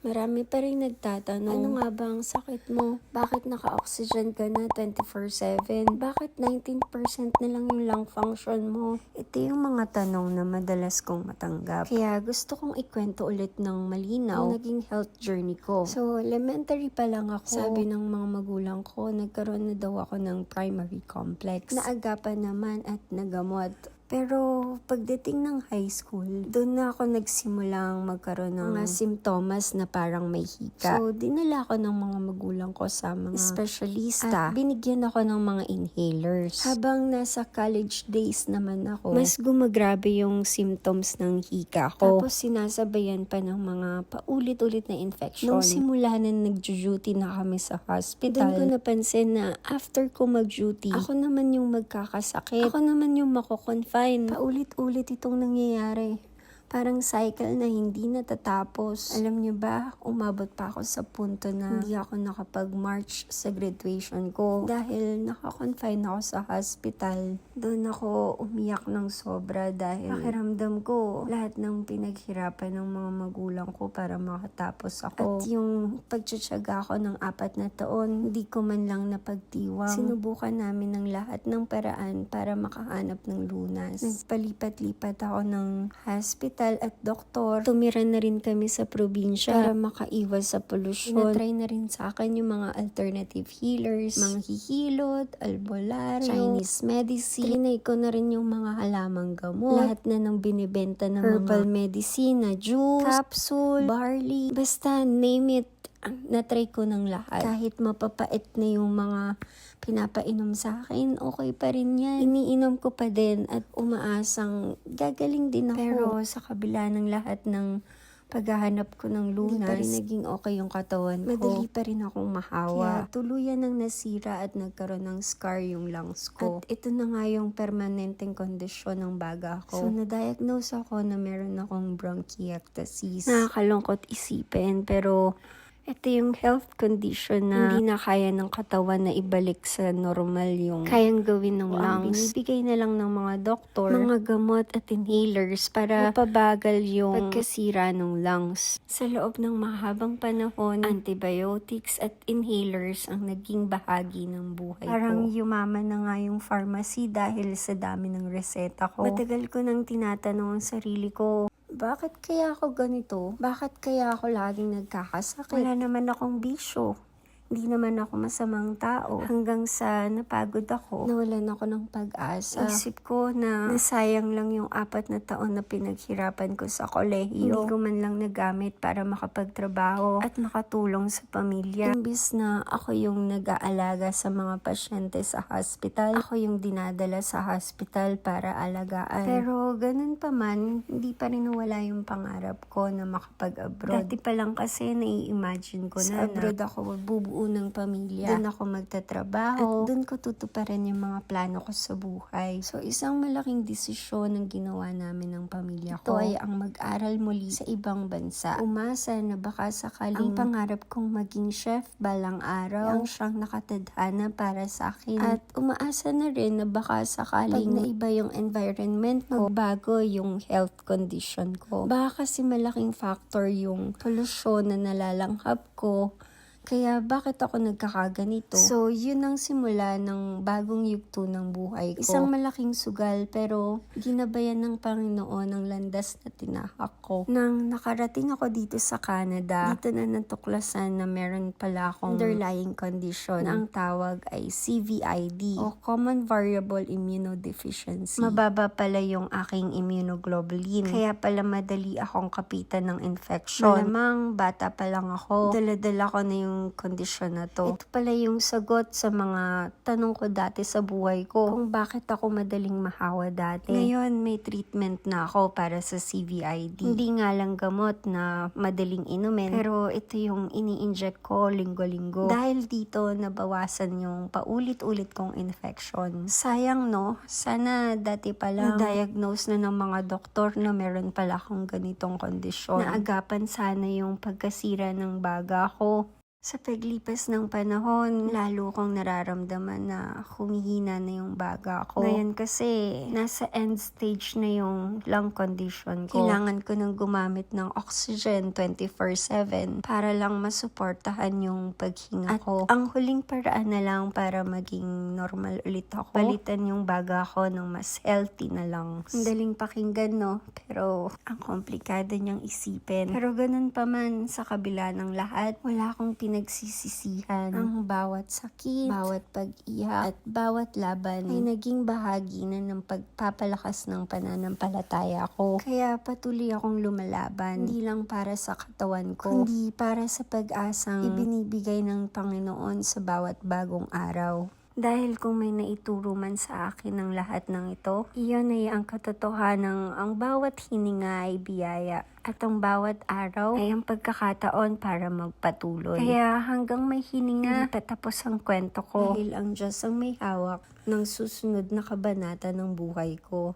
Marami pa rin nagtatanong, ano nga ba ang sakit mo? Bakit naka-oxygen ka na 24/7? Bakit 19% na lang yung lung function mo? Ito yung mga tanong na madalas kong matanggap. Kaya gusto kong ikwento ulit ng malinaw yung naging health journey ko. So, elementary pa lang ako, sabi ng mga magulang ko, nagkaroon na daw ako ng primary complex. Naagapan naman at nagamot. Pero pagdating ng high school, doon na ako nagsimulang magkaroon ng mga simptomas na parang may hika. So, dinala ako ng mga magulang ko sa mga espesyalista at binigyan ako ng mga inhalers. Habang nasa college days naman ako, mas gumagrabe yung symptoms ng hika ko. Tapos sinasabayan pa ng mga paulit-ulit na infection. Nung simula na nag-duty na kami sa hospital, doon ko napansin na after ko mag-duty, ako naman yung magkakasakit. Ako naman yung mako-confine. Paulit-ulit itong nangyayari. Parang cycle na hindi natatapos. Alam niyo ba, umabot pa ako sa punto na hindi ako nakapag-march sa graduation ko. Dahil naka-confine ako sa hospital. Doon ako umiyak ng sobra dahil pakiramdam ko lahat ng pinaghirapan ng mga magulang ko para makatapos ako. At yung pagtsatsaga ko ng 4 na taon, hindi ko man lang napagtiwang. Sinubukan namin ng lahat ng paraan para makahanap ng lunas. Nagpalipat-lipat ako ng hospital at doktor. Tumira na rin kami sa probinsya para makaiwas sa polusyon. Inatry na rin sa akin yung mga alternative healers, mga hihilot, albularyo, Chinese medicine. Trinay ko na rin yung mga halamang gamot. Lahat na ng binibenta ng herbal medicine na juice, capsule, barley, basta name it. Natry ko ng lahat. Kahit mapapait na yung mga pinapainom sa akin, okay pa rin yan. Iniinom ko pa din at umaasang gagaling din ako. Pero sa kabila ng lahat ng paghahanap ko ng lunas, hindi pa rin naging okay yung katawan ko. Madali pa rin akong mahawa. Kaya tuluyan ng nasira at nagkaroon ng scar yung lungs ko. At ito na nga yung permanenteng kondisyon ng baga ko. So, na-diagnose ako na meron akong bronchiectasis. Nakakalungkot isipin, pero ito yung health condition na hindi na kaya ng katawan na ibalik sa normal yung kayang gawin ng lungs. Binibigay na lang ng mga doktor, mga gamot at inhalers para mapabagal yung pagkasira ng lungs. Sa loob ng mahabang panahon, antibiotics at inhalers ang naging bahagi ng buhay ko. Parang yumaman na nga yung pharmacy dahil sa dami ng reseta ko. Matagal ko nang tinatanong ang sarili ko, bakit kaya ako ganito? Bakit kaya ako laging nagkakasakit? Wala naman akong bisyo. Hindi naman ako masamang tao. Hanggang sa napagod ako, nawalan ako ng pag-asa. Isip ko na nasayang lang yung 4 na taon na pinaghirapan ko sa kolehiyo. Hindi ko man lang nagamit para makapagtrabaho at makatulong sa pamilya. Imbis na ako yung nag-aalaga sa mga pasyente sa hospital, ako yung dinadala sa hospital para alagaan. Pero ganun pa man, hindi pa rin nawala yung pangarap ko na makapag-abroad. Dati pa lang kasi nai-imagine ko na abroad ako bubuo ng pamilya. Doon ako magtatrabaho. At doon ko tutuparin yung mga plano ko sa buhay. So, isang malaking desisyon ang ginawa namin ng pamilya ko. Ito ay ang mag-aral muli sa ibang bansa. Umasa na baka sakaling ang pangarap kong maging chef balang araw ang siyang nakatadhana para sa akin. At umaasa na rin na baka sakaling naiba yung environment ko, magbago yung health condition ko. Baka kasi malaking factor yung polusyon na nalalanghap ko. Kaya bakit ako nagkakaganito? So, yun ang simula ng bagong yugto ng buhay ko. Isang malaking sugal pero ginabayan ng Panginoon ang landas na tinahak ko. Nang nakarating ako dito sa Canada, dito na natuklasan na meron pala akong underlying condition na ang tawag ay CVID o Common Variable Immunodeficiency. Mababa pala yung aking immunoglobulin. Kaya pala madali akong kapitan ng infection. Malamang bata pa lang ako, dala-dala ko na yung kondisyon na to. Ito pala yung sagot sa mga tanong ko dati sa buhay ko kung bakit ako madaling mahawa dati. Ngayon, may treatment na ako para sa CVID. Hindi nga lang gamot na madaling inumin, pero ito yung ini-inject ko linggo-linggo. Dahil dito, nabawasan yung paulit-ulit kong infection. Sayang no? Sana dati pa lang na-diagnose na ng mga doktor na meron pala akong ganitong kondisyon. Naagapan sana yung pagkasira ng baga ko. Sa paglipas ng panahon, lalo kong nararamdaman na humihina na yung baga ko. Ngayon kasi, nasa end stage na yung lung condition ko. Kailangan ko nang gumamit ng oxygen 24/7 para lang masuportahan yung paghinga ko. Ang huling paraan na lang para maging normal ulit ako, palitan yung baga ko ng mas healthy na lungs. Ang daling pakinggan, no? Pero ang komplikado niyang isipin. Pero ganun pa man, sa kabila ng lahat, wala akong pinagsisisihan. Ang bawat sakit, bawat pag-iyak, at bawat laban ay naging bahagi na ng pagpapalakas ng pananampalataya ko. Kaya patuloy akong lumalaban, hindi lang para sa katawan ko, kundi para sa pag-asang ibinibigay ng Panginoon sa bawat bagong araw. Dahil kung may naituro man sa akin ng lahat ng ito, iyon ay ang katotohanan, ang bawat hininga ay biyaya at ang bawat araw ay ang pagkakataon para magpatuloy. Kaya hanggang may hininga, hindi patapos ang kwento ko. Dahil ang Diyos ang may hawak ng susunod na kabanata ng buhay ko.